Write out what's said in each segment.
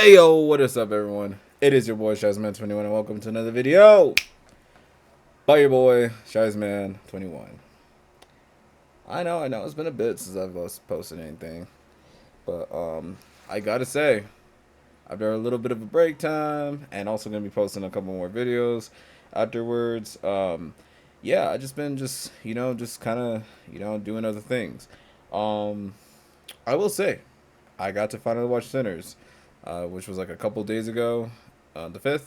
Hey yo, what is up everyone? It is your boy Shazman21 and welcome to another video by your boy Shazman21. I know, it's been a bit since I've posted anything. But I gotta say, after a little bit of a break time and also gonna be posting a couple more videos afterwards, yeah, I just been just kinda, doing other things. Um I will say, I got to finally watch Sinners, which was like a couple days ago, the 5th.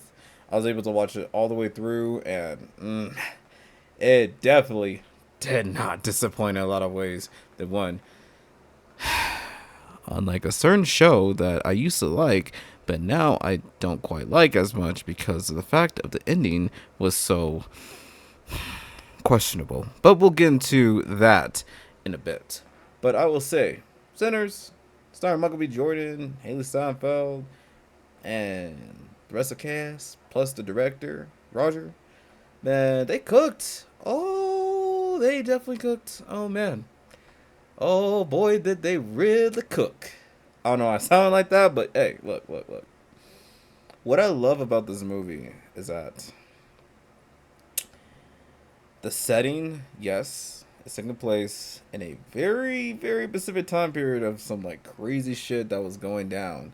I was able to watch it all the way through, and it definitely did not disappoint in a lot of ways. The one, unlike a certain show that I used to like, but now I don't quite like as much because of the fact of the ending was so questionable. But we'll get into that in a bit. But I will say, Sinners, starring Michael B. Jordan, Haley Steinfeld, and the rest of the cast, plus the director, Roger, man, they cooked. Oh, they definitely cooked. Oh, man. Oh, boy, did they really cook. I don't know why I sound like that, but hey, look. What I love about this movie is that the setting, yes, is taking place in a very, very specific time period of some like crazy shit that was going down.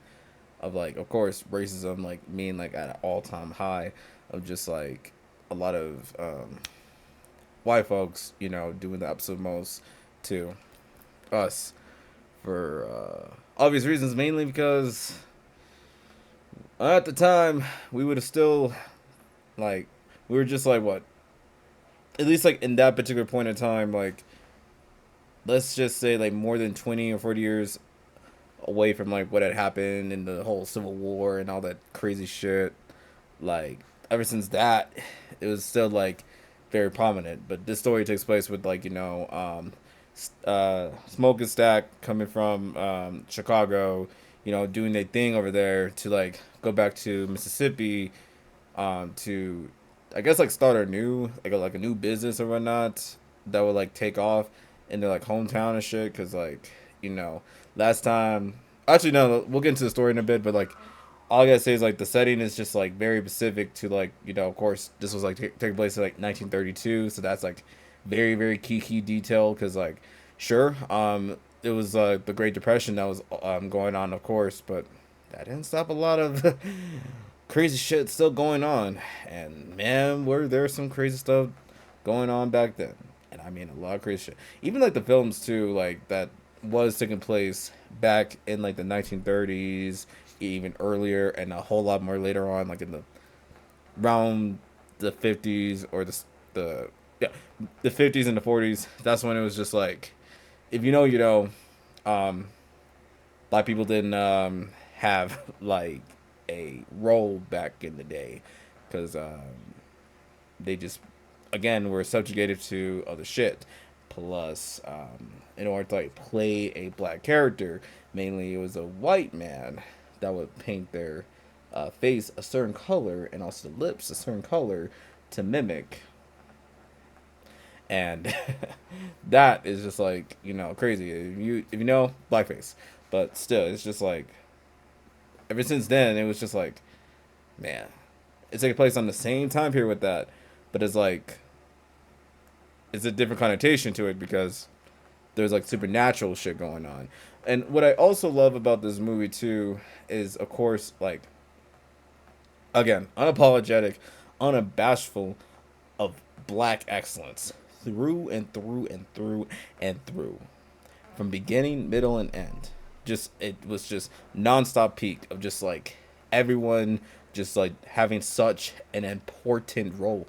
Of like, of course, racism like being like at an all time high, of just like a lot of white folks, doing the absolute most to us for obvious reasons, mainly because at the time we would have still like we were just like what, at least like in that particular point in time, like let's just say like more than 20 or 40 years away from like what had happened in the whole Civil War and all that crazy shit. Like ever since that, it was still like very prominent. But this story takes place with like Smoke and Stack coming from Chicago, doing their thing over there to like go back to Mississippi, to I guess like start a new like a new business or whatnot that would like take off in their like hometown and shit. Cause like last time, actually no, we'll get into the story in a bit, but like all I gotta say is like the setting is just like very specific to like of course this was like taking place in like 1932, so that's like very very key detail because like sure it was the Great Depression that was going on, of course, but that didn't stop a lot of crazy shit still going on. And man, were there some crazy stuff going on back then. And I mean a lot of crazy shit. Even like the films too, like that was taking place back in like the 1930s, even earlier, and a whole lot more later on, like in the around the 50s or the yeah, the 50s and the 40s. That's when it was just like, if you know, um, black people didn't have like a role back in the day because they just again were subjugated to other shit. Plus, in order to like play a black character, mainly it was a white man that would paint their face a certain color and also the lips a certain color to mimic. And that is just like crazy. If you know blackface, but still, it's just like ever since then it was just like, man, it's taking place on the same time period with that, but it's like it's a different connotation to it because there's like supernatural shit going on. And what I also love about this movie too is, of course, like again, unapologetic, unabashful of black excellence through and through and through and through, from beginning, middle, and end. Just it was just nonstop peak of just like everyone just like having such an important role.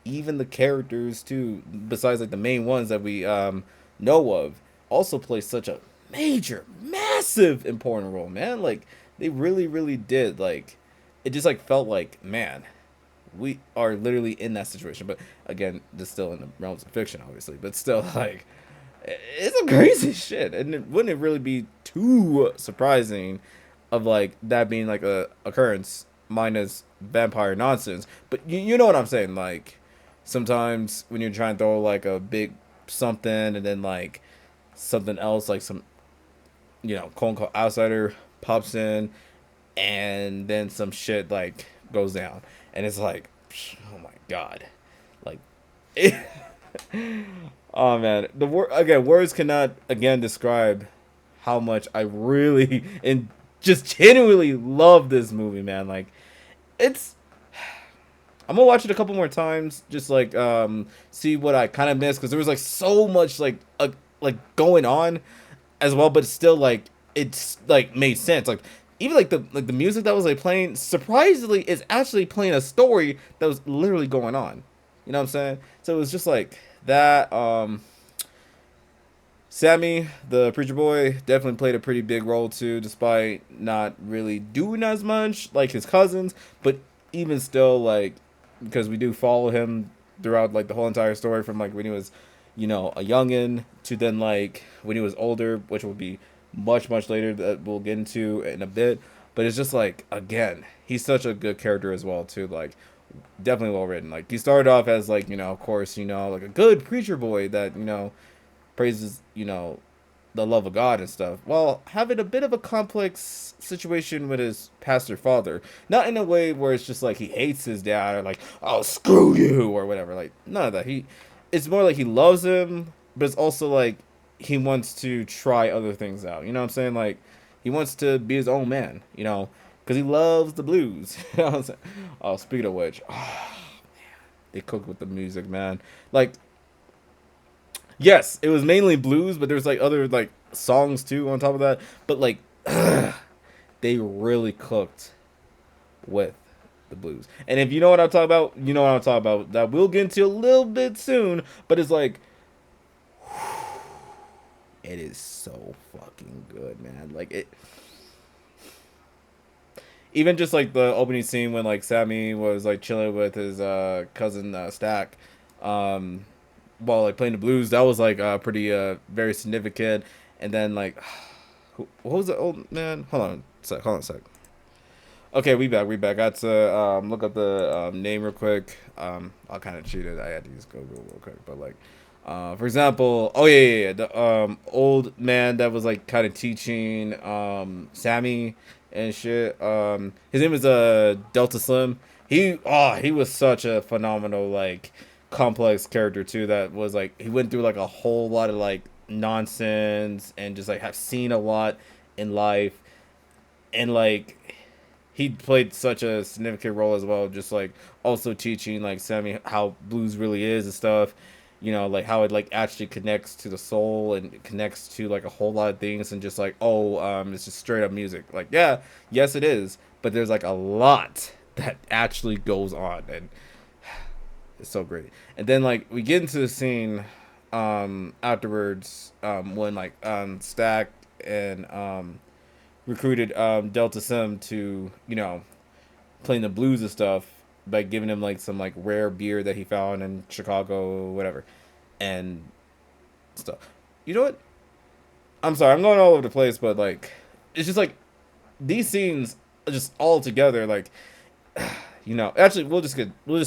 Even the characters too, besides like the main ones that we know of, also play such a major, massive, important role. Man, like they really, really did. Like it just like felt like, man, we are literally in that situation. But again, this is still in the realms of fiction, obviously. But still, like it's some crazy shit, and wouldn't it really be too surprising of like that being like a occurrence minus vampire nonsense? But you know what I'm saying, like sometimes when you're trying to throw like a big something and then like something else like some quote unquote outsider pops in and then some shit like goes down, and it's like, oh my god, like, it, oh man, again, words cannot again describe how much I really and just genuinely love this movie, man. Like, it's I'm gonna watch it a couple more times, just like see what I kind of missed because there was like so much like going on as well, but still like it's like made sense. Like even like the music that was like playing surprisingly is actually playing a story that was literally going on. You know what I'm saying? So it was just like that. Sammy, the preacher boy, definitely played a pretty big role too, despite not really doing as much like his cousins. But even still, like, because we do follow him throughout like the whole entire story from like when he was, a youngin to then like when he was older, which will be much later that we'll get into in a bit. But it's just like again, he's such a good character as well too. Like definitely well written. Like he started off as like of course like a good preacher boy that praises, the love of God and stuff, while having a bit of a complex situation with his pastor father. Not in a way where it's just like he hates his dad or like, oh, screw you or whatever. Like, none of that. It's more like he loves him, but it's also like he wants to try other things out. You know what I'm saying? Like, he wants to be his own man, because he loves the blues. You know what I'm saying? Oh, speaking of which, they cook with the music, man. Like, yes, it was mainly blues, but there's like other like songs too on top of that. But like they really cooked with the blues. And if you know what I'm talking about, you know what I'm talking about. That we'll get into a little bit soon, but it's like it is so fucking good, man. Like it even just like the opening scene when like Sammy was like chilling with his cousin Stack um while like playing the blues, that was like pretty very significant. And then like what was the old man? Hold on a sec. Okay, we back. I had to look up the name real quick. I kind of cheated. I had to use Google real quick, but like for example, oh yeah, the old man that was like kind of teaching Sammy and shit. His name is Delta Slim. He was such a phenomenal like complex character too. That was like he went through like a whole lot of like nonsense and just like have seen a lot in life, and like he played such a significant role as well, just like also teaching like Sammy how blues really is and stuff. Like how it like actually connects to the soul and connects to like a whole lot of things, and just like it's just straight up music. Like yeah, yes it is, but there's like a lot that actually goes on, and it's so great. And then like we get into the scene afterwards when like Stack and recruited Delta Sim to playing the blues and stuff by giving him like some like rare beer that he found in Chicago or whatever and stuff. You know what? I'm sorry, I'm going all over the place, but like it's just like these scenes are just all together like actually we'll just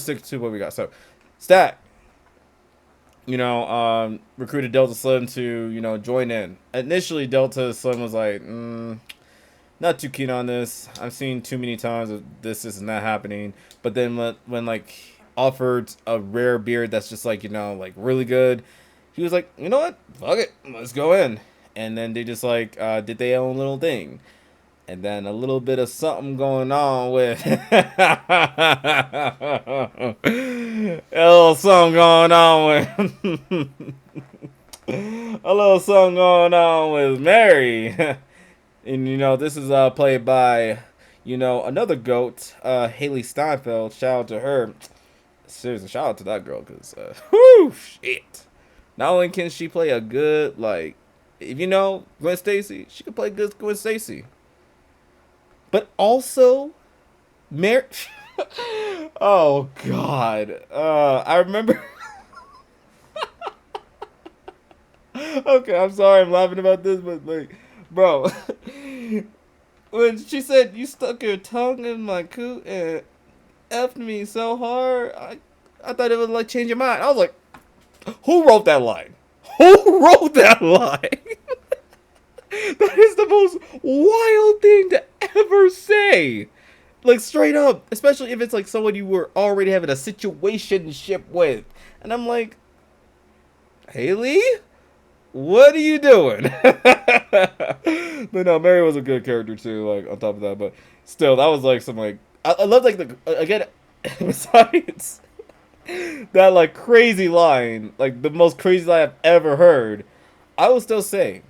stick to what we got. So Stat recruited Delta Slim to join in. Initially Delta Slim was like not too keen on this. I've seen too many times of this is not happening. But then when like offered a rare beer that's just like like really good, he was like, you know what, fuck it, let's go in. And then they just like did their own little thing, and then a little bit of something going on with a little something going on with a little something going on with Mary. And this is played by another goat, Haley Steinfeld. Shout out to her. Seriously, shout out to that girl, because whoo shit. Not only can she play a good like, if you know Gwen Stacy, she can play good Gwen Stacy. But also, Mary. Oh God. I remember. Okay, I'm sorry, I'm laughing about this, but like, bro. When she said you stuck your tongue in my coot and effed me so hard, I thought it would like change your mind. I was like, who wrote that line? Who wrote that line? That is the most wild thing to ever say. Like straight up, especially if it's like someone you were already having a situationship with. And I'm like, Haley, what are you doing? But no, Mary was a good character too. Like on top of that, but still, that was like some like I love like the again. Besides that, like crazy line, like the most crazy line I've ever heard, I will still say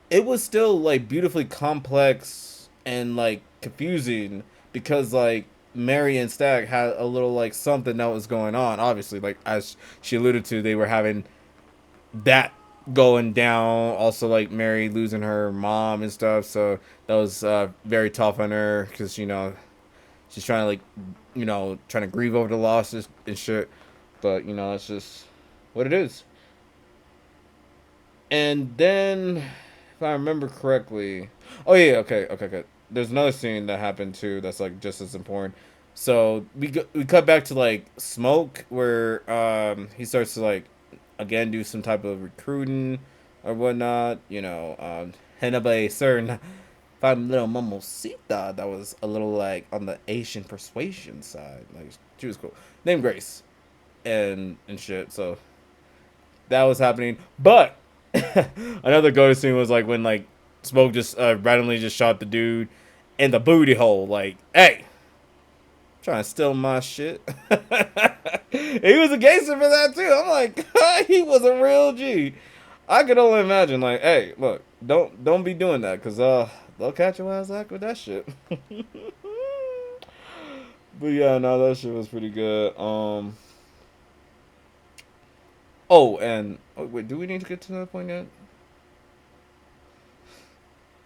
it was still like beautifully complex and like confusing because like Mary and Stag had a little like something that was going on. Obviously, like as she alluded to, they were having that going down. Also, like Mary losing her mom and stuff. So that was very tough on her because she's trying to like trying to grieve over the losses and shit. But that's just what it is. And then, if I remember correctly, oh yeah, okay. There's another scene that happened too that's like just as important. So we cut back to like Smoke where he starts to like again do some type of recruiting or whatnot. Henna certain five little mamosita that was a little like on the Asian persuasion side. Like she was cool. Named Grace and shit. So that was happening. But another go to scene was like when like Smoke just randomly just shot the dude in the booty hole. Like, hey, trying to steal my shit. He was a gangster for that too. I'm like, he was a real G. I could only imagine. Like, hey, look, don't be doing that, cause they'll catch your ass back with that shit. But yeah, no, that shit was pretty good. Oh, and wait, do we need to get to that point yet?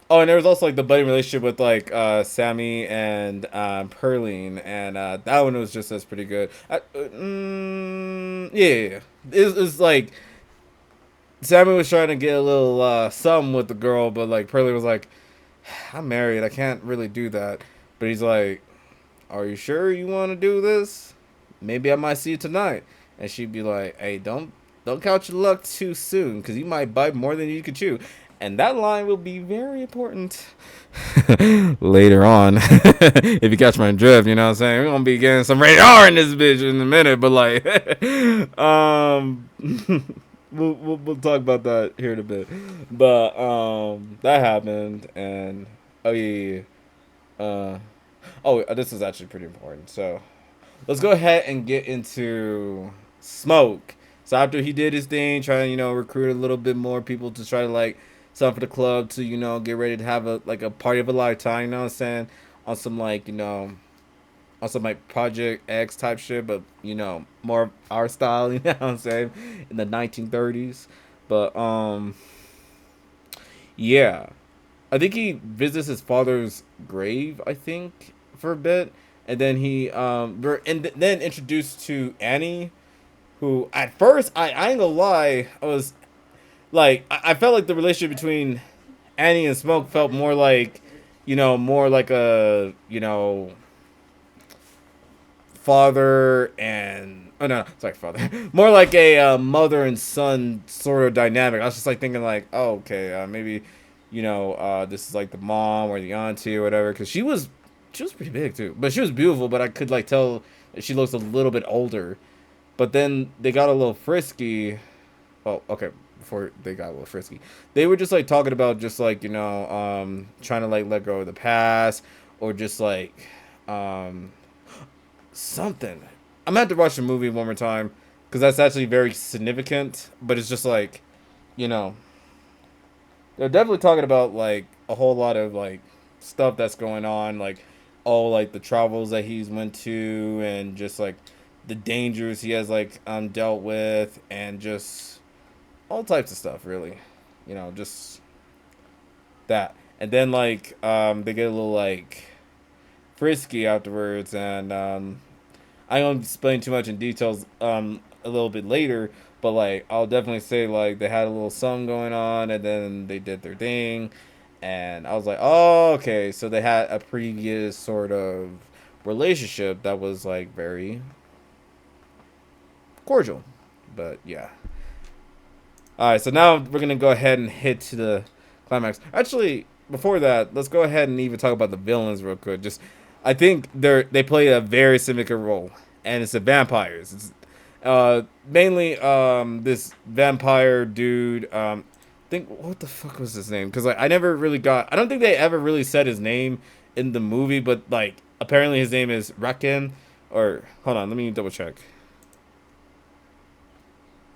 Oh, and there was also like the budding relationship with like Sammy and Perline, and that one was just as pretty good. Yeah. It's like Sammy was trying to get a little something with the girl, but like Perline was like, "I'm married, I can't really do that." But he's like, "Are you sure you want to do this? Maybe I might see you tonight." And she'd be like, "Hey, don't count your luck too soon, because you might bite more than you could chew." And that line will be very important later on. If you catch my drift, you know what I'm saying? We're gonna be getting some rated R in this bitch in a minute, but like we'll talk about that here in a bit. But that happened, and oh yeah. This is actually pretty important. So let's go ahead and get into Smoke. So after he did his thing, trying to recruit a little bit more people to try to like sign for the club to get ready to have a party of a lifetime. You know what I'm saying? On some like on some like Project X type shit, but more our style. You know what I'm saying? In the 1930s, but yeah. I think he visits his father's grave, I think, for a bit, and then then introduced to Annie, who at first I ain't gonna lie, I was like I felt like the relationship between Annie and Smoke felt more like more like a father and no, sorry, father, more like a mother and son sort of dynamic. I was just like thinking like, oh, okay, maybe this is like the mom or the auntie or whatever, because she was pretty big too, but she was beautiful, but I could like tell that she looks a little bit older. But then they got a little frisky. Oh, okay, before they got a little frisky, they were just like talking about just like trying to like let go of the past, or just like um something. I'm gonna have to watch the movie one more time because that's actually very significant. But it's just like, you know, they're definitely talking about like a whole lot of like stuff that's going on, like all like the travels that he's went to, and just like the dangers he has like dealt with, and just all types of stuff. Really, just that. And then like they get a little like frisky afterwards, and I won't explain too much in details a little bit later, but like I'll definitely say like they had a little something going on, and then they did their thing, and I was like, oh, okay, so they had a previous sort of relationship that was like very cordial. But yeah. All right, so now we're gonna go ahead and hit to the climax. Actually, before that, let's go ahead and even talk about the villains real quick. Just, I think they play a very significant role, and it's the vampires. It's mainly this vampire dude. Think what the fuck was his name? Because like I never really got. I don't think they ever really said his name in the movie, but like apparently his name is Raken. Or hold on, let me double check.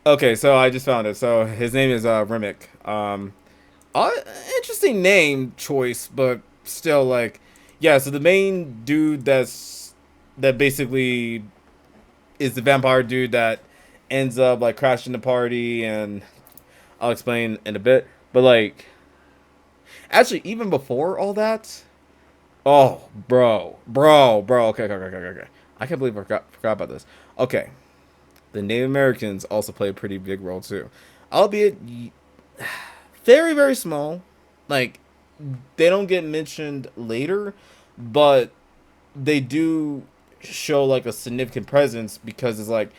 Okay, so I just found it. So his name is Remick. Uh, Interesting name choice, but still like, yeah. So the main dude that basically is the vampire dude that ends up like crashing the party, and I'll explain in a bit. But like, actually, even before all that, oh, bro. Okay. I can't believe I forgot about this. Okay, the Native Americans also play a pretty big role too, albeit very very small. Like they don't get mentioned later, but they do show like a significant presence because it's like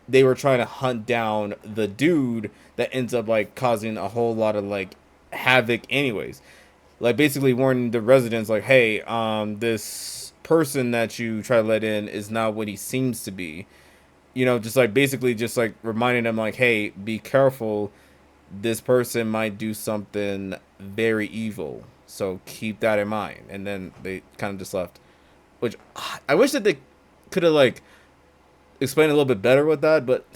they were trying to hunt down the dude that ends up like causing a whole lot of like havoc anyways, like basically warning the residents like, hey, this person that you try to let in is not what he seems to be, just like basically just like reminding them like, hey, be careful, this person might do something very evil, so keep that in mind. And then they kind of just left, which I wish that they could have like explained a little bit better with that. But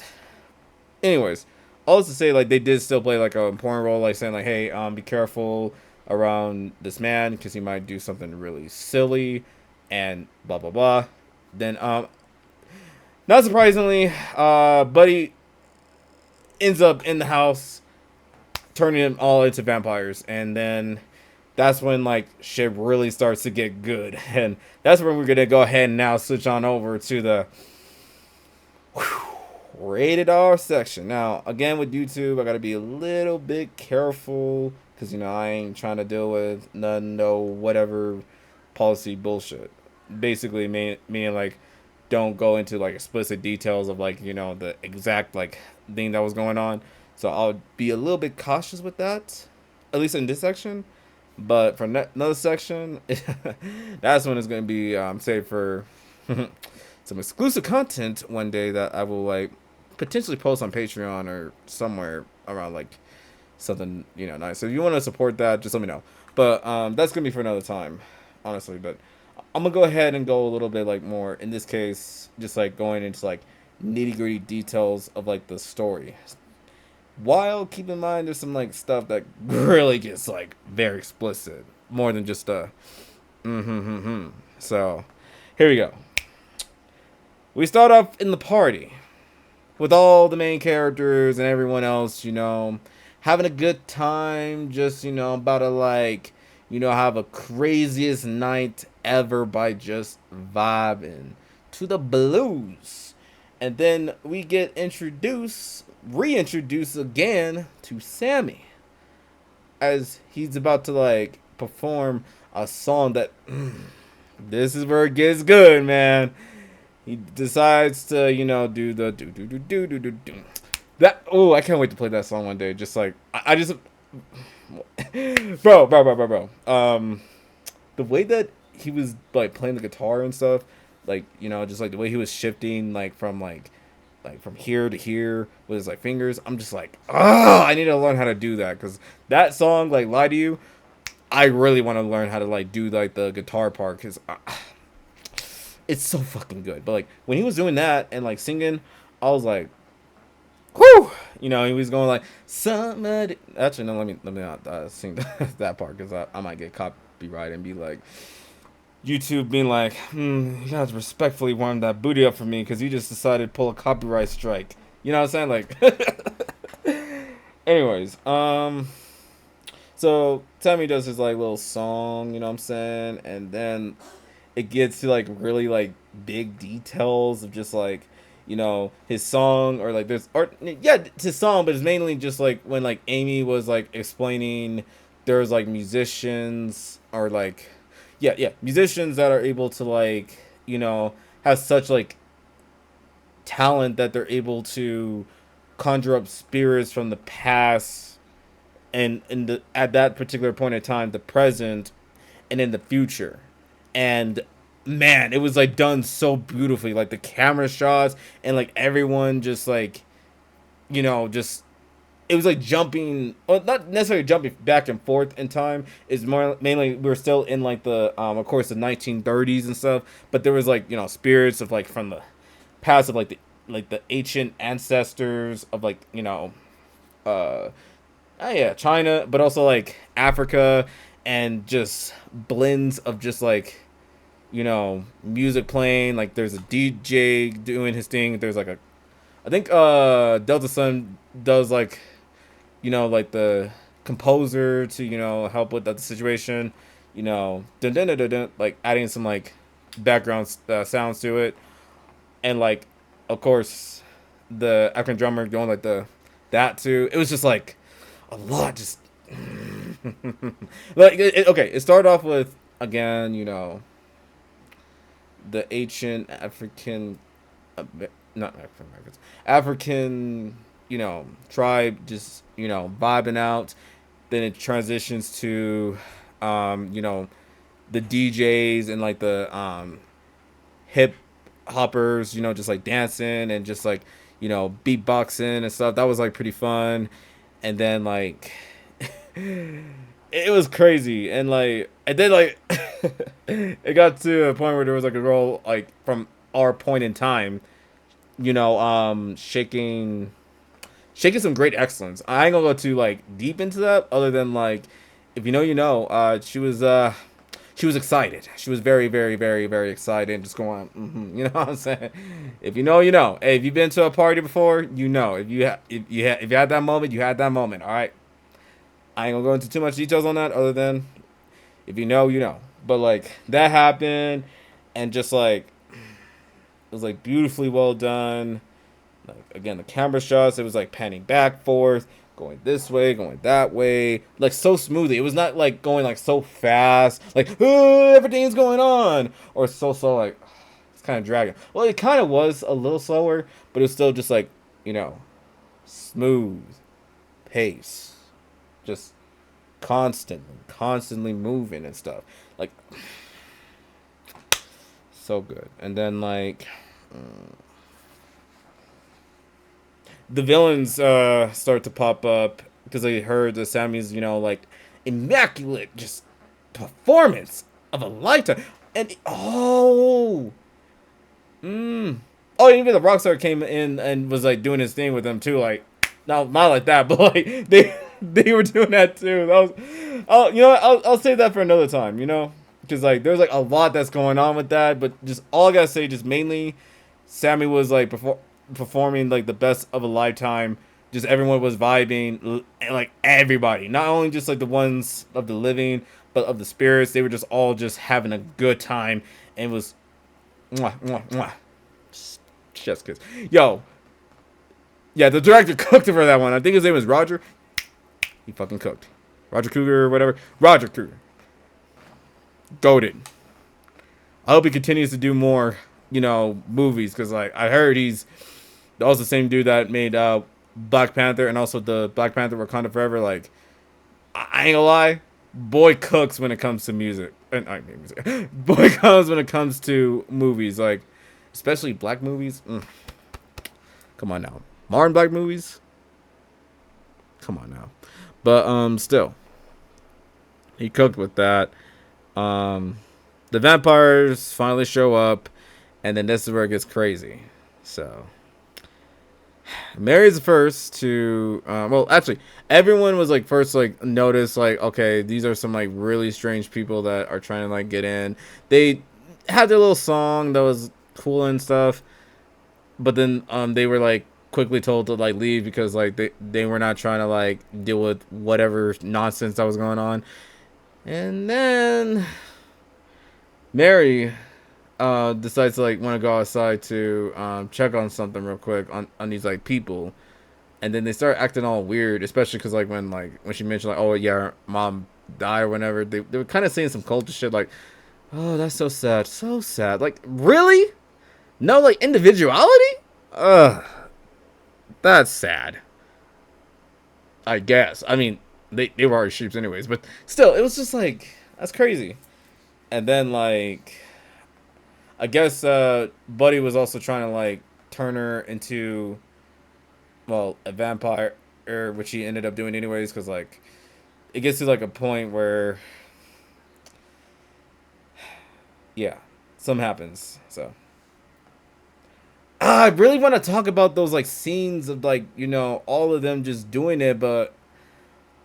anyways, all this to say, like they did still play like an important role, like saying like, hey, be careful around this man because he might do something really silly, and blah blah blah. Then not surprisingly, Buddy ends up in the house, turning them all into vampires, and then that's when like shit really starts to get good, and that's when we're gonna go ahead and now switch on over to the rated R section. Now, again with YouTube, I gotta be a little bit careful because I ain't trying to deal with none no whatever policy bullshit. Basically, meaning like don't go into like explicit details of like the exact like thing that was going on. So I'll be a little bit cautious with that, at least in this section. But for another section, that's when it's gonna be saved for some exclusive content one day that I will like potentially post on Patreon or somewhere around like something nice. So if you want to support that, just let me know. But that's gonna be for another time, honestly. But I'm gonna go ahead and go a little bit like more in this case, just like going into like nitty gritty details of like the story. While keep in mind there's some like stuff that really gets like very explicit, more than just So here we go. We start off in the party with all the main characters and everyone else, having a good time, just, about to like, have a craziest night ever by just vibing to the blues. And then we get reintroduced again to Sammy as he's about to like perform a song that this is where it gets good, man. He decides to, do the do. That I can't wait to play that song one day. Just like I just bro. The way that he was like playing the guitar and stuff, like just like the way he was shifting like from here to here with his like fingers. I'm just like, I need to learn how to do that because that song, like, Lie to You, I really want to learn how to like do like the guitar part because it's so fucking good. But like when he was doing that and like singing, I was like, whoo, he was going like somebody. Actually, no, let me not sing that part because I might get copyrighted and be like YouTube being like, you guys respectfully warm that booty up for me because you just decided to pull a copyright strike. You know what I'm saying? Like, anyways, so Tammy does his like little song, you know what I'm saying, and then it gets to like really like big details of just like his song, or like there's or yeah it's his song, but it's mainly just like when like Amy was like explaining there's like musicians or like musicians that are able to like have such like talent that they're able to conjure up spirits from the past, and in the at that particular point in time, the present, and in the future. And man, it was like done so beautifully, like the camera shots and like everyone just like, just it was like jumping, well, not necessarily jumping back and forth in time. Is more mainly we were still in like the of course the 1930s and stuff, but there was like spirits of like from the past of like the ancient ancestors of like uh oh yeah, China, but also like Africa, and just blends of just like music playing. Like there's a DJ doing his thing. There's like I think Delta Sun does like like the composer to help with that situation. Dun, dun, dun, dun, dun, like adding some like background sounds to it, and like of course the African drummer doing like that too. It was just like a lot, just like okay. It started off with again, the ancient African, not African Americans, African, tribe, just vibing out. Then it transitions to, the DJs and like the hip hoppers, just like dancing and just like beatboxing and stuff. That was like pretty fun, and then like it was crazy, and then like it got to a point where there was like a girl like from our point in time, shaking some great excellence. I ain't gonna go too like deep into that, other than like if she was excited. She was very, very, very, very excited. Just going, you know what I'm saying? If you know, you know. Hey, if you've been to a party before, you know. If you had that moment, you had that moment. All right. I ain't gonna go into too much details on that, other than if you know, you know. But like that happened, and just like it was like beautifully well done. Like again, the camera shots, it was like panning back forth, going this way, going that way, like so smoothly. It was not like going like so fast, like everything's going on, or so slow, like it's kind of dragging. Well, it kind of was a little slower, but it was still just like smooth pace, just constantly moving and stuff, like so good. And then like the villains start to pop up because they heard the Sammy's like immaculate just performance of a lifetime. And oh, even the Rockstar came in and was like doing his thing with them too, like not like that, but like they were doing that too. That was, I'll save that for another time, because like there's like a lot that's going on with that. But just all I gotta say, just mainly Sammy was like performing like the best of a lifetime. Just everyone was vibing, like everybody, not only just like the ones of the living, but of the spirits. They were just all just having a good time, and it was mwah, mwah, mwah. Chef's kiss. Yo, yeah, the director cooked for that one. I think his name was Roger. He fucking cooked. Roger Cougar or whatever. Roger Cougar. G.O.A.T.E.D. I hope he continues to do more, movies, because like I heard he's also the same dude that made Black Panther, and also the Black Panther Wakanda Forever. Like I ain't gonna lie, boy cooks when it comes to music. I mean, music. Boy comes when it comes to movies, like especially black movies. Come on now, modern black movies. Come on now, but still, he cooked with that. The vampires finally show up, and then this is where it gets crazy. So Mary's the first to well, actually everyone was like first like notice like, okay, these are some like really strange people that are trying to like get in. They had their little song that was cool and stuff, but then they were like quickly told to like leave, because like they were not trying to like deal with whatever nonsense that was going on. And then Mary decides to like want to go outside to check on something real quick on these like people, and then they start acting all weird, especially because like when she mentioned like, oh yeah, her mom died or whatever, they were kind of saying some culture shit like, oh, that's so sad, like really, no like individuality. That's sad. I guess. I mean, they were already sheeps anyways, but still, it was just like that's crazy. And then like I guess Buddy was also trying to like turn her into a vampire, which he ended up doing anyways, because like it gets to like a point where yeah, something happens. So I really want to talk about those like scenes of like all of them just doing it, but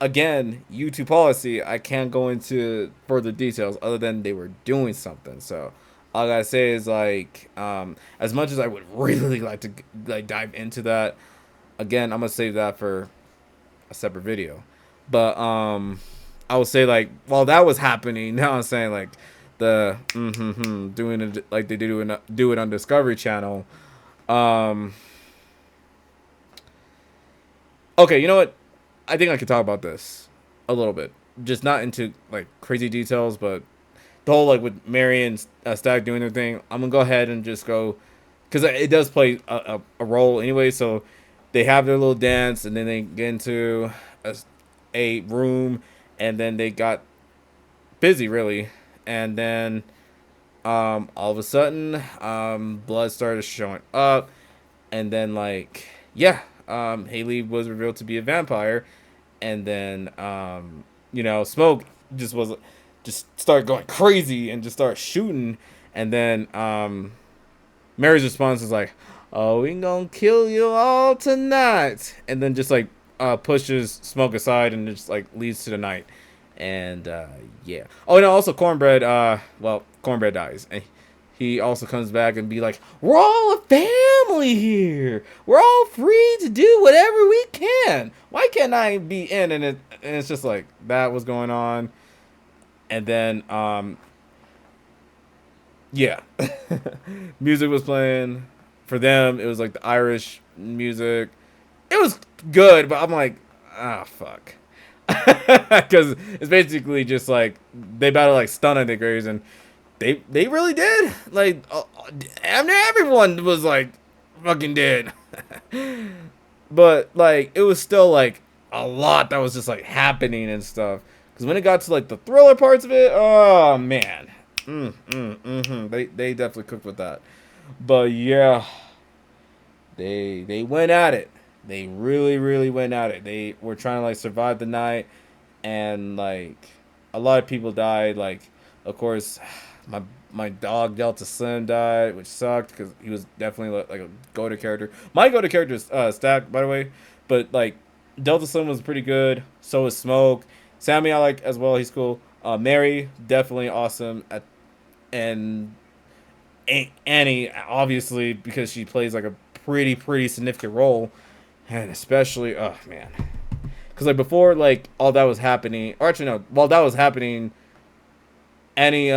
again, YouTube policy, I can't go into further details other than they were doing something. So all I gotta say is like, as much as I would really like to like dive into that, again, I'm gonna save that for a separate video. But I would say like while that was happening, now I'm saying like the doing it like they do it on Discovery Channel. Um, okay, you know what? I think I could talk about this a little bit, just not into like crazy details, but the whole like with Mary and Stag doing their thing. I'm gonna go ahead and just go because it does play a role anyway. So they have their little dance, and then they get into a, a room, and then they got busy really, and then all of a sudden blood started showing up, and then like yeah, Haley was revealed to be a vampire, and then Smoke just started going crazy and just started shooting, and then Mary's response is like, "Oh, we gonna kill you all tonight," and then just like pushes Smoke aside and just like leads to the night, and yeah. Oh no, also Cornbread. Cornbread dies, and he also comes back and be like, "We're all a family here. We're all free to do whatever we can. Why can't I be in?" And it's just like that was going on, and then yeah, music was playing for them. It was like the Irish music. It was good, but I'm like, fuck, because it's basically just like they battle like stun integrators, and they really did. Like, everyone was like fucking dead. But like, it was still like a lot that was just like happening and stuff. Because when it got to like the thriller parts of it, oh man, they definitely cooked with that. But yeah, they went at it. They really went at it. They were trying to like survive the night, and like a lot of people died. Like, of course, my my dog Delta Slim died, which sucked because he was definitely like a go-to character. My go-to character is Stack, by the way, but like Delta Slim was pretty good. So was Smoke. Sammy I like as well. He's cool. Mary definitely awesome. And Annie obviously because she plays like a pretty significant role, and especially oh man, because like before like all that was happening, or actually no, while that was happening, Annie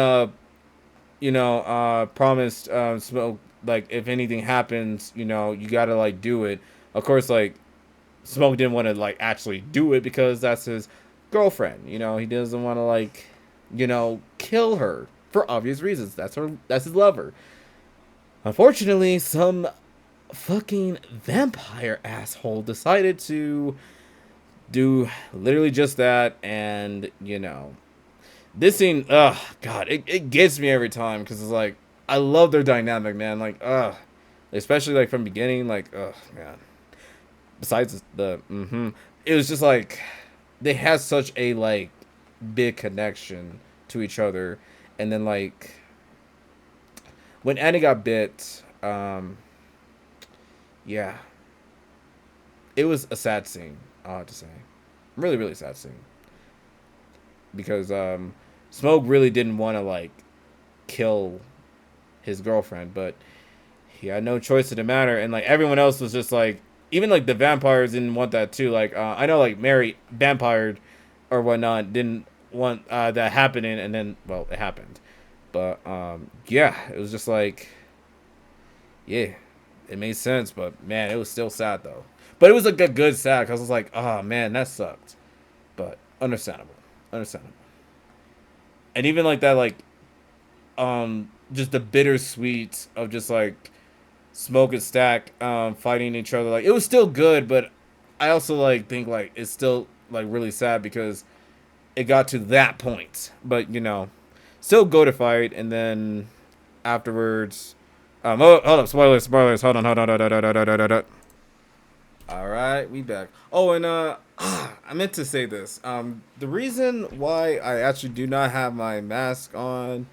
promised Smoke like if anything happens, you gotta like do it. Of course, like Smoke didn't want to like actually do it because that's his girlfriend. He doesn't want to like, kill her for obvious reasons. That's his lover. Unfortunately, some fucking vampire asshole decided to do literally just that, and this scene, god, it gets me every time because it's like I love their dynamic, man. Like, especially like from beginning, like, man. Besides it was just like they had such a like big connection to each other, and then like when Annie got bit, yeah, it was a sad scene. I have to say, really sad scene because Smoke really didn't want to like kill his girlfriend, but he had no choice in the matter, and like everyone else was just like, even like the vampires didn't want that too. Like I know like Mary vampired or whatnot didn't want that happening, and then well it happened, but yeah, it was just like yeah, it made sense, but man, it was still sad though. But it was like a good sad because I was like, oh man, that sucked, but understandable, and even like that like just the bittersweet of just like Smoke and Stack fighting each other. Like it was still good, but I also like think like it's still like really sad because it got to that point. But still go to fight, and then afterwards, oh, hold up, spoilers. Hold on, hold on. All right, we back. Oh, and I meant to say this. The reason why I actually do not have my mask on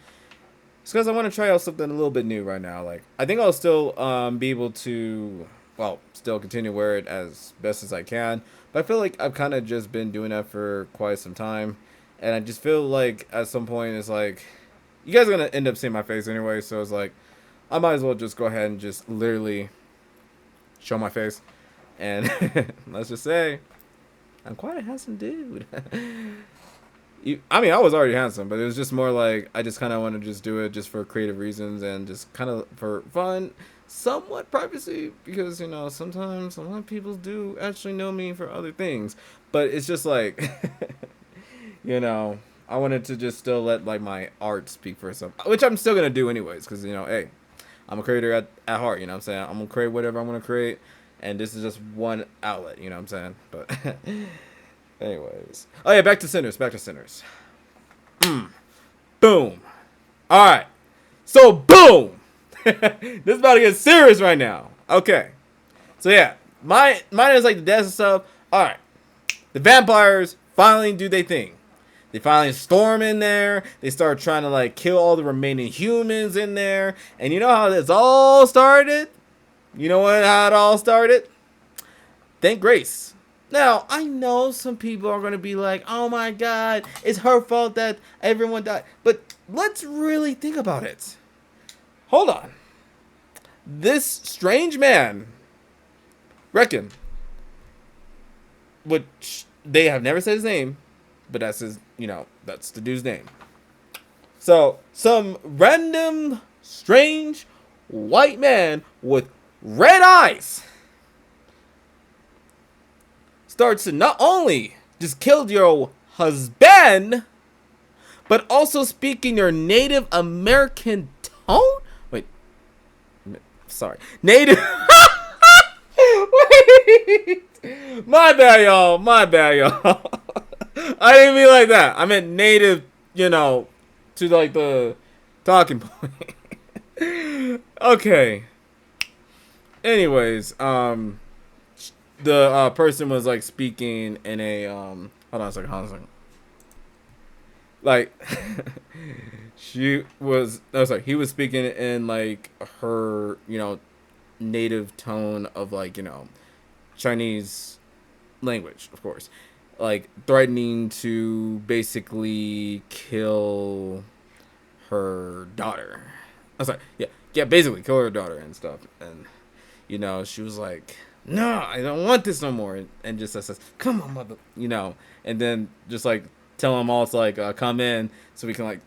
is because I want to try out something a little bit new right now. Like, I think I'll still be able to, well, still continue to wear it as best as I can. But I feel like I've kind of just been doing that for quite some time, and I just feel like at some point it's like, you guys are gonna end up seeing my face anyway, so it's like, I might as well just go ahead and just literally show my face. And let's just say, I'm quite a handsome dude. I mean, I was already handsome, but it was just more like I just kind of want to just do it just for creative reasons and just kind of for fun, somewhat privacy, because sometimes a lot of people do actually know me for other things, but it's just like, I wanted to just still let like my art speak for itself, which I'm still gonna do anyways, because hey, I'm a creator at heart. You know what I'm saying? I'm gonna create whatever I'm gonna create, and this is just one outlet. You know what I'm saying? But anyways, oh yeah, back to Sinners. Boom. All right. So boom. This is about to get serious right now. Okay. So yeah, mine is like the death and stuff. All right. The vampires finally do their thing. They finally storm in there. They start trying to like kill all the remaining humans in there. And you know how this all started? You know how it all started? Thank Grace. Now, I know some people are going to be like, oh my god, it's her fault that everyone died. But let's really think about it. Hold on. This strange man, reckon, which they have never said his name, but that's his, that's the dude's name. So, some random, strange, white man with red eyes starts to not only just kill your husband, but also speak in your Native American tone? Wait. Sorry. Native... Wait. My bad, y'all. I didn't mean like that. I meant native, to like the talking point. Okay. Anyways, the person was like speaking in a hold on a second. Like he was speaking in like her, native tone of like, Chinese language, of course. Like threatening to basically kill her daughter. I was like, yeah, basically kill her daughter and stuff. And she was like, no, I don't want this no more, and just says, come on, mother, and then just like tell them all to like come in so we can like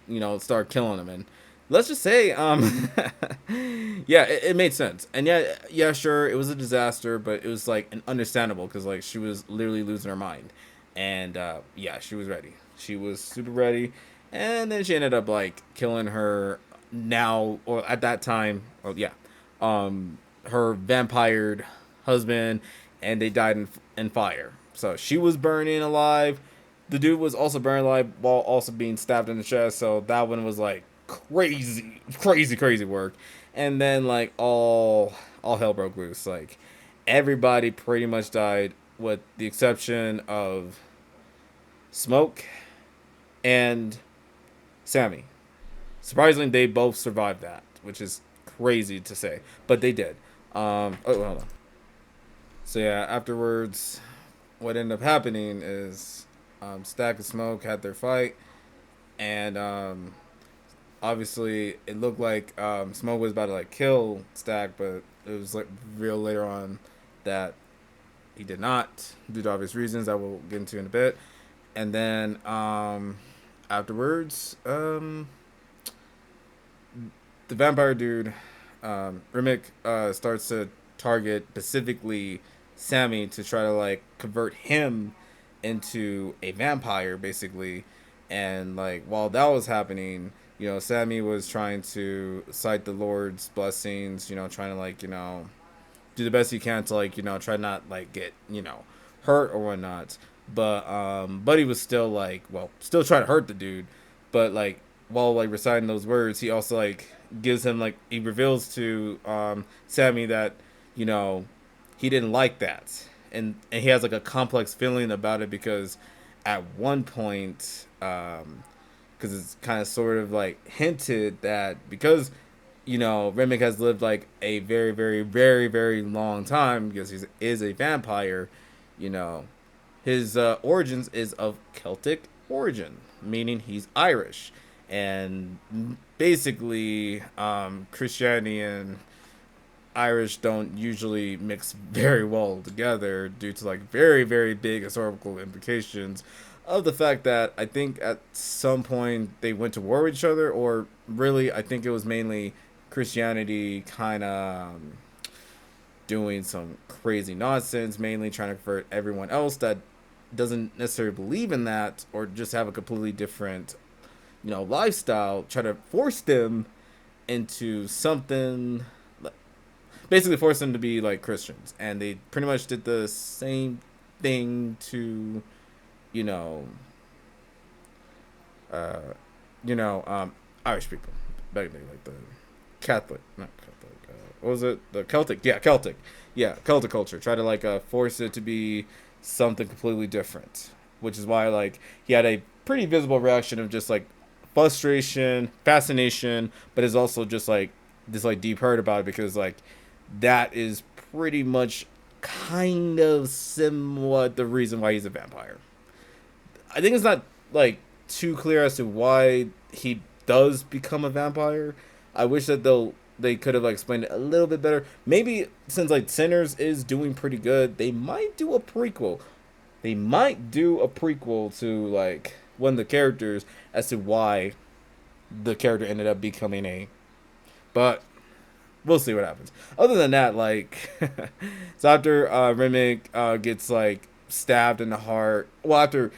start killing them. And let's just say yeah, it made sense. And yeah, sure, it was a disaster, but it was like an understandable because like she was literally losing her mind. And yeah, she was ready. She was super ready. And then she ended up like killing her now, or at that time, or yeah, her vampired husband, and they died in fire. So she was burning alive. The dude was also burned alive while also being stabbed in the chest. So that one was like crazy work. And then like all hell broke loose. Like everybody pretty much died with the exception of Smoke and Sammy. Surprisingly, they both survived that, which is crazy to say, but they did. Hold on. So yeah, afterwards, what ended up happening is Stack and Smoke had their fight, and obviously it looked like Smoke was about to like kill Stack, but it was like real later on that he did not, due to obvious reasons that we'll get into in a bit. And then afterwards, the vampire dude, Rimic, starts to target specifically Sammy to try to like convert him into a vampire, basically. And like while that was happening, Sammy was trying to cite the Lord's blessings, trying to like, do the best he can to like, try not like get, hurt or whatnot. But Buddy was still like, well, still trying to hurt the dude, but like while like reciting those words, he also like gives him like he reveals to Sammy that you know he didn't like that, and he has like a complex feeling about it because at one point, because it's kind of sort of like hinted that because Remick has lived like a very, very, very, very long time because he is a vampire. You know, his origins is of Celtic origin, meaning he's Irish, and basically Christianity and Irish don't usually mix very well together due to like very, very big historical implications of the fact that I think at some point they went to war with each other, or really, I think it was mainly Christianity kind of doing some crazy nonsense, mainly trying to convert everyone else that doesn't necessarily believe in that or just have a completely different, lifestyle, try to force them into something, basically force them to be like Christians. And they pretty much did the same thing to, you know, uh, Irish people, back then, like the Catholic, not Catholic. What was it? The Celtic, yeah, Celtic, yeah, Celtic culture. Try to like force it to be something completely different, which is why like he had a pretty visible reaction of just like frustration, fascination, but is also just like this like deep hurt about it because like that is pretty much kind of somewhat the reason why he's a vampire. I think it's not like too clear as to why he does become a vampire. I wish that they could have like explained it a little bit better. Maybe since like Sinners is doing pretty good, they might do a prequel. They might do a prequel to like one of the characters as to why the character ended up becoming a. But we'll see what happens. Other than that, like, so after Remick gets like stabbed in the heart, well, after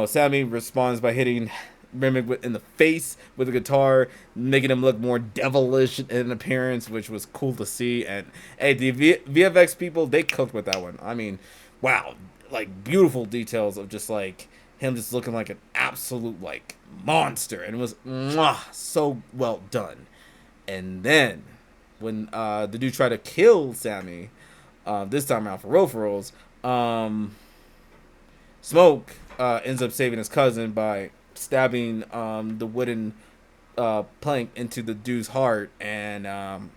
Sammy responds by hitting Remick in the face with a guitar, making him look more devilish in appearance, which was cool to see. And hey, the VFX people, they cooked with that one. I mean, wow, like beautiful details of just like him just looking like an absolute like monster, and it was so well done. And then when the dude tried to kill Sammy, this time around for rolls, Smoke ends up saving his cousin by stabbing the wooden plank into the dude's heart, and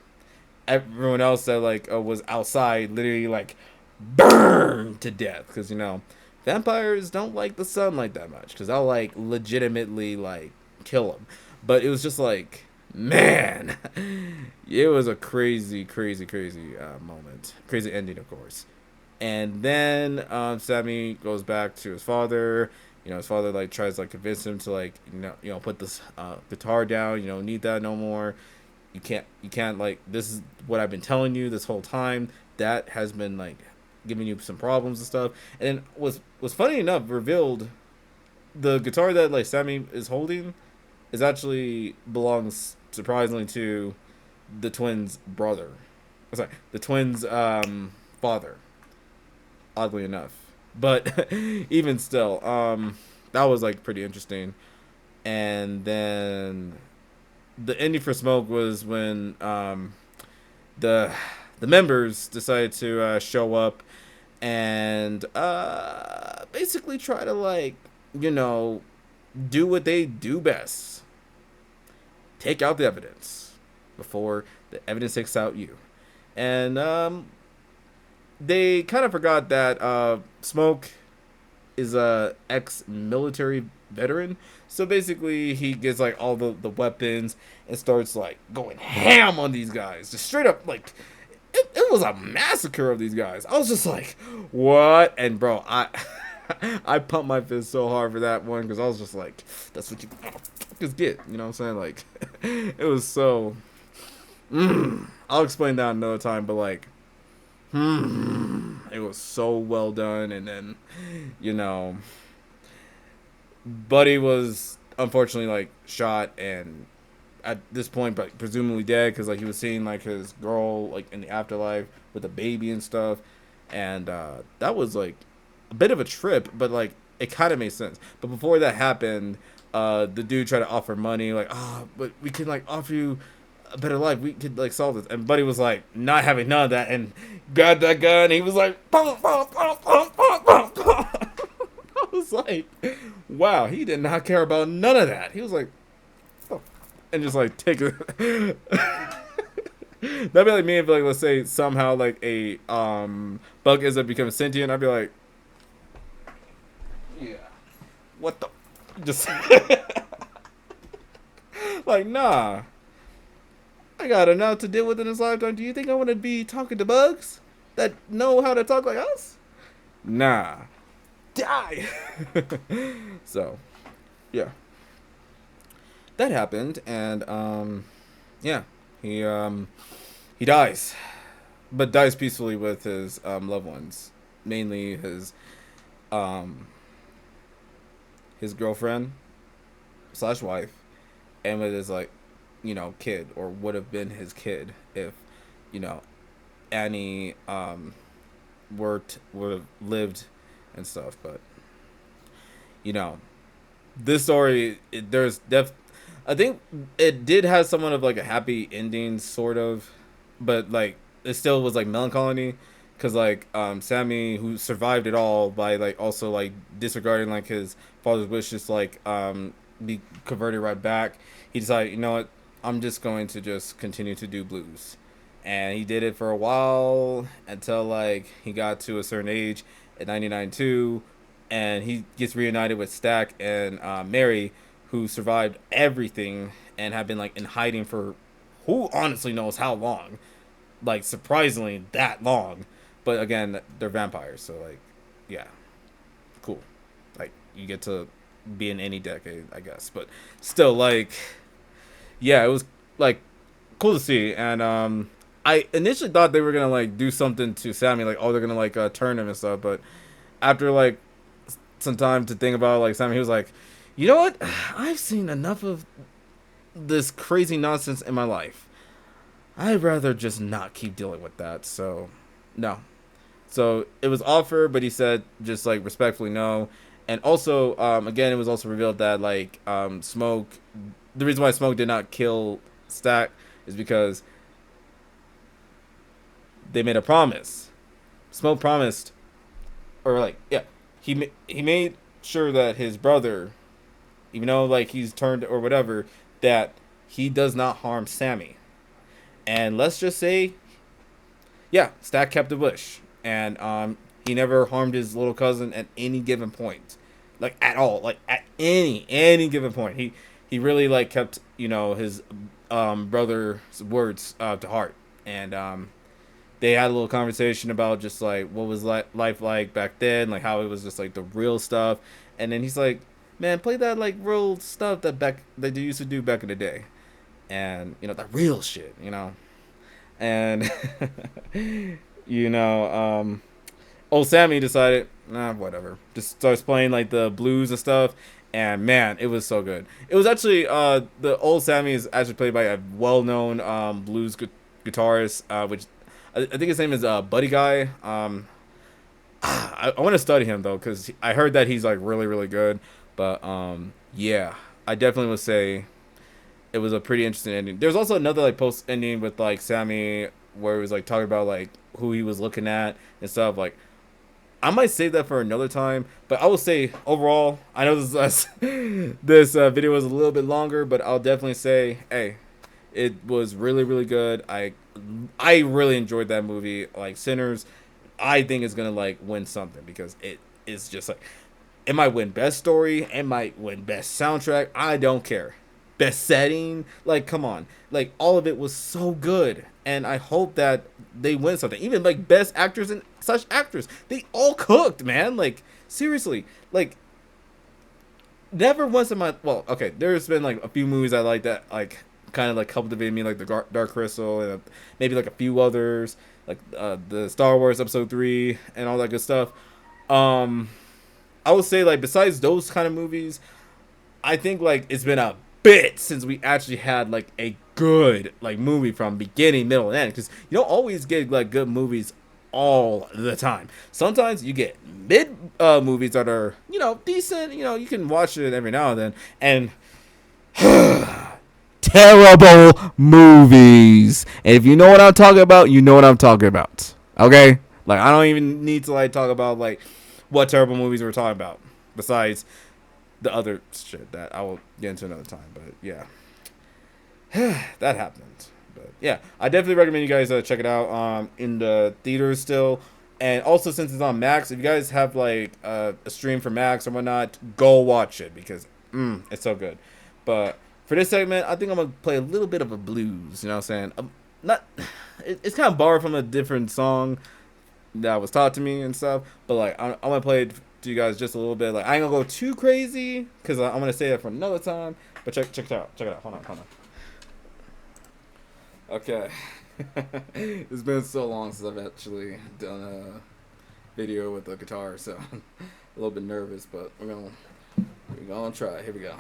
everyone else that like was outside literally like burned to death because vampires don't like the sunlight that much because I'll like legitimately like kill them. But it was just like, man, it was a crazy, crazy, crazy moment, crazy ending, of course. And then Sammy goes back to his father. His father like tries to like convince him to like put this guitar down. You don't need that no more. You can't like, this is what I've been telling you this whole time. That has been like giving you some problems and stuff. And then was funny enough revealed the guitar that like Sammy is holding is actually belongs surprisingly to the twins' brother. Sorry, the twins' father. Oddly enough, but even still, that was like pretty interesting. And then the ending for Smoke was when the the members decided to show up and basically try to like do what they do best: take out the evidence before the evidence takes out you. And they kind of forgot that Smoke is a ex-military veteran. So basically, he gets like all the weapons and starts like going ham on these guys, just straight up like it was a massacre of these guys. I was just like, what? And bro, I I pumped my fist so hard for that one because I was just like, that's what you just get. You know what I'm saying? Like, it was so. I'll explain that another time, but like. It was so well done, and then, Buddy was. unfortunately like shot and at this point, but presumably dead because like he was seeing like his girl like in the afterlife with a baby and stuff, and that was like a bit of a trip, but like it kind of made sense. But before that happened, the dude tried to offer money, like, oh, but we can like offer you a better life. We could like solve this, and Buddy was like not having none of that, and grabbed that gun. And he was like, pum, pum, pum, pum, pum, pum, pum. I was like, wow, he did not care about none of that. He was like, and just like take it. That'd be like me if like let's say somehow like a bug ends up becoming sentient. I'd be like, yeah, what the, just like nah. I got enough to deal with in this lifetime. Do you think I want to be talking to bugs that know how to talk like us? Nah, die. So yeah, that happened, and yeah, he dies, but dies peacefully with his loved ones, mainly um his girlfriend slash wife, and with his like kid, or would have been his kid if you know Annie would have lived and stuff. But you know this story, I think it did have somewhat of like a happy ending, sort of, but like it still was like melancholy, because like Sammy, who survived it all by like also like disregarding like his father's wishes to like be converted right back, he decided, you know what, I'm just going to just continue to do blues, and he did it for a while until like he got to a certain age at 99 too, and he gets reunited with Stack and Mary, who survived everything and have been like in hiding for who honestly knows how long, like surprisingly that long. But again, they're vampires, so like, yeah, cool. Like you get to be in any decade, I guess. But still, like, yeah, it was like cool to see. And I initially thought they were gonna like do something to Sammy, like, oh, they're gonna like turn him and stuff. But after like some time to think about it, like Sammy, he was like, you know what? I've seen enough of this crazy nonsense in my life. I'd rather just not keep dealing with that. So, no. So it was offered, but he said just like respectfully no. And also, again, it was also revealed that like Smoke, the reason why Smoke did not kill Stack is because they made a promise. Smoke promised, or like, yeah, he made sure that his brother, even though like he's turned or whatever, that he does not harm Sammy. And let's just say, yeah, Stack kept the bush, and he never harmed his little cousin at any given point, like at all, like at any given point. He really like kept his brother's words to heart, and they had a little conversation about just like what was life like back then, like how it was just like the real stuff, and then he's like, man, play that like real stuff that they used to do back in the day, and that real shit, and old Sammy decided, nah, whatever, just starts playing like the blues and stuff, and man, it was so good. It was actually the old Sammy is actually played by a well-known blues guitarist, which I think his name is Buddy Guy. I want to study him though, because I heard that he's like really really good. But yeah, I definitely would say it was a pretty interesting ending. There's also another like post ending with like Sammy, where he was like talking about like who he was looking at and stuff. Like, I might save that for another time, but I will say overall, I know this video was a little bit longer, but I'll definitely say, hey, it was really really good. I really enjoyed that movie. Like Sinners, I think is gonna like win something, because it is just like, it might win best story, it might win best soundtrack. I don't care. Best setting, like come on, like all of it was so good, and I hope that they win something. Even like best actors and such actors, they all cooked, man. Like seriously, like never once in my, well, okay, there's been like a few movies I like that like kind of like cultivated me, like the Dark Crystal, and maybe like a few others, like the Star Wars Episode 3 and all that good stuff. I would say like besides those kind of movies, I think like it's been a bit since we actually had like a good like movie from beginning, middle, and end. Because you don't always get like good movies all the time. Sometimes you get mid movies that are decent. You can watch it every now and then, and terrible movies. And if you know what I'm talking about, you know what I'm talking about. Okay, like I don't even need to like talk about like what terrible movies we're talking about. Besides the other shit that I will get into another time. But yeah, that happened. But yeah, I definitely recommend you guys check it out in the theaters still. And also, since it's on Max, if you guys have like a stream for Max or whatnot, go watch it because it's so good. But for this segment, I think I'm gonna play a little bit of a blues. You know what I'm saying? Not, it's kind of borrowed from a different song that was taught to me and stuff. But like, I'm gonna play it to you guys just a little bit. Like, I ain't gonna go too crazy because I'm gonna say it for another time. But check it out. Check it out. Hold on. Okay. It's been so long since I've actually done a video with a guitar, so I'm a little bit nervous, but we're gonna try. Here we go.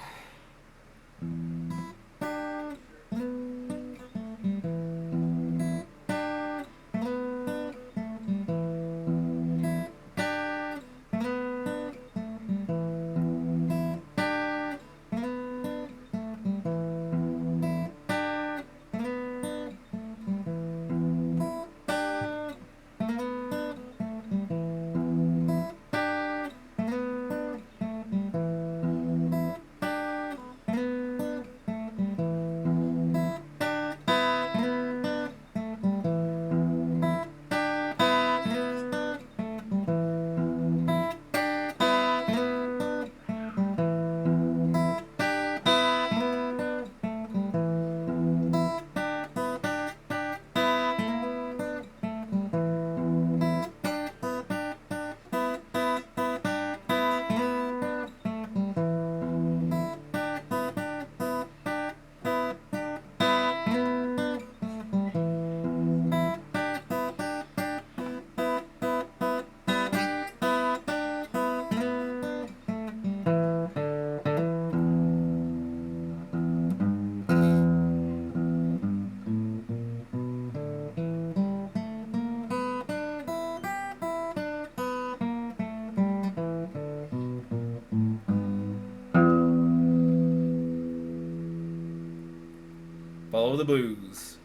Follow the blues.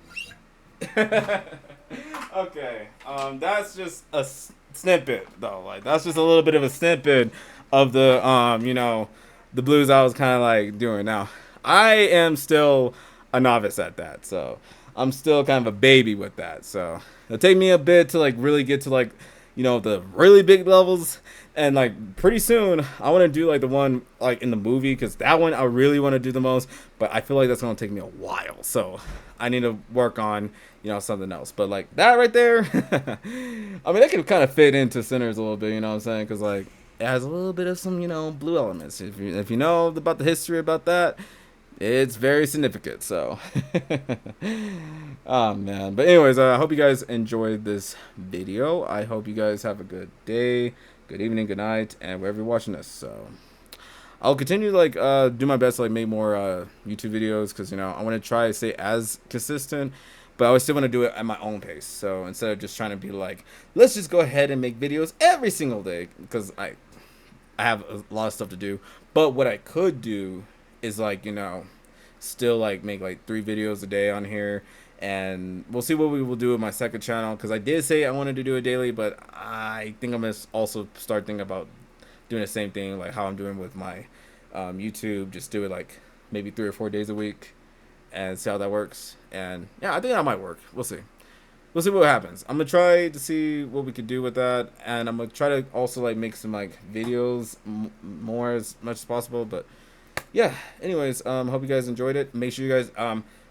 Okay. That's just a snippet though. Like that's just a little bit of a snippet of the the blues I was kind of like doing. Now, I am still a novice at that, so I'm still kind of a baby with that. So it'll take me a bit to like really get to like the really big levels, and like pretty soon I want to do like the one like in the movie because that one I really want to do the most, but I feel like that's gonna take me a while. So I need to work on something else. But like that right there, I mean that could kind of fit into Sinners a little bit. You know what I'm saying? Because like it has a little bit of some blue elements. If you know about the history about that, it's very significant. So, oh man. But anyways, I hope you guys enjoyed this video. I hope you guys have a good day, good evening, good night, and wherever you're watching this. So, I'll continue to like do my best to like make more YouTube videos because I want to try to stay as consistent, but I still want to do it at my own pace. So instead of just trying to be like, let's just go ahead and make videos every single day because I have a lot of stuff to do. But what I could do is like still like make like 3 videos a day on here, and we'll see what we will do with my second channel because I did say I wanted to do it daily, but I think I'm gonna also start thinking about doing the same thing like how I'm doing with my YouTube. Just do it like maybe 3 or 4 days a week and see how that works. And yeah, I think that might work. We'll see what happens. I'm gonna try to see what we could do with that, and I'm gonna try to also like make some like videos more as much as possible. But yeah, anyways, hope you guys enjoyed it. Make sure you guys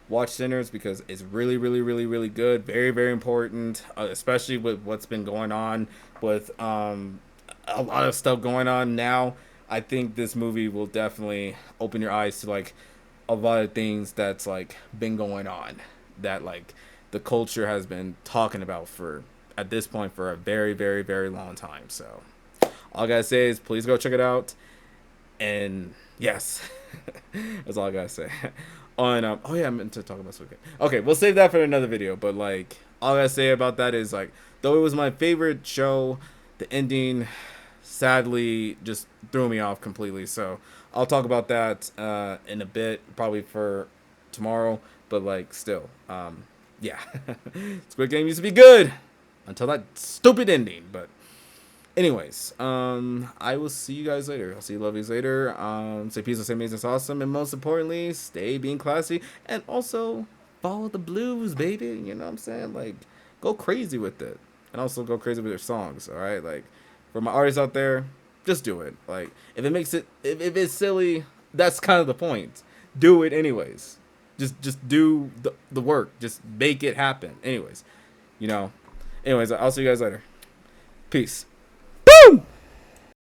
watch Sinners because it's really, really, really, really good. Very, very important, especially with what's been going on with a lot of stuff going on now. I think this movie will definitely open your eyes to like a lot of things that's like been going on that like the culture has been talking about for at this point for a very, very, very long time. So all I gotta say is please go check it out. And yes, that's all I gotta say. On oh yeah, I meant to talk about Squid Game. Okay, we'll save that for another video. But like, all I gotta say about that is like, though it was my favorite show, the ending sadly just threw me off completely. So I'll talk about that in a bit, probably for tomorrow. But like, still, yeah, Squid Game used to be good until that stupid ending. But anyways, I will see you guys later. I'll see you lovelies later. Say peace, say amazing, awesome, and most importantly, stay being classy, and also follow the blues, baby. You know what I'm saying? Like, go crazy with it, and also go crazy with your songs. All right, like for my artists out there, just do it. Like, if it makes it, if it's silly, that's kind of the point. Do it anyways. Just do the work. Just make it happen. Anyways, you know. Anyways, I'll see you guys later. Peace. Boom!